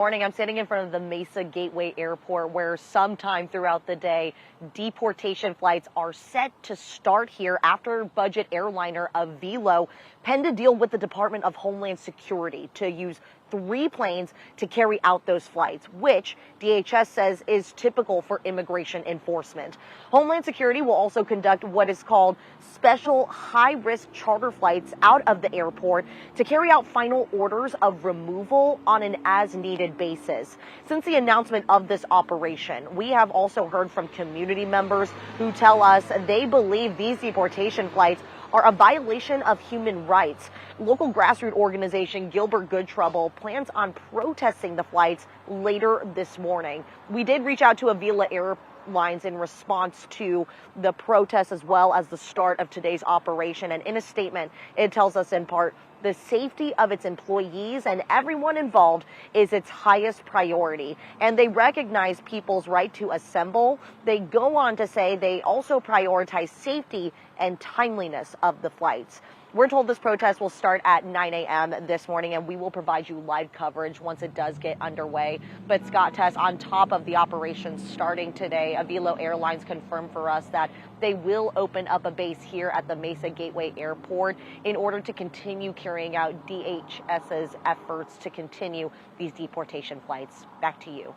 Morning. I'm standing in front of the Mesa Gateway Airport where sometime throughout the day, deportation flights are set to start here after budget airliner Avelo penned a deal with the Department of Homeland Security to use 3 planes to carry out those flights, which DHS says is typical for immigration enforcement. Homeland Security will also conduct what is called special high-risk charter flights out of the airport to carry out final orders of removal on an as-needed basis. Since the announcement of this operation, we have also heard from community members who tell us they believe these deportation flights are a violation of human rights. Local grassroots organization Gilbert Good Trouble plans on protesting the flights later this morning. We did reach out to Avelo Airlines in response to the protest as well as the start of today's operation. And in a statement, it tells us in part, the safety of its employees and everyone involved is its highest priority. And they recognize people's right to assemble. They go on to say they also prioritize safety and timeliness of the flights. We're told this protest will start at 9 a.m. this morning, and we will provide you live coverage once it does get underway. But Scott Tess, on top of the operation starting today, Avelo Airlines confirmed for us that they will open up a base here at the Mesa Gateway Airport in order to continue carrying out DHS's efforts to continue these deportation flights. Back to you.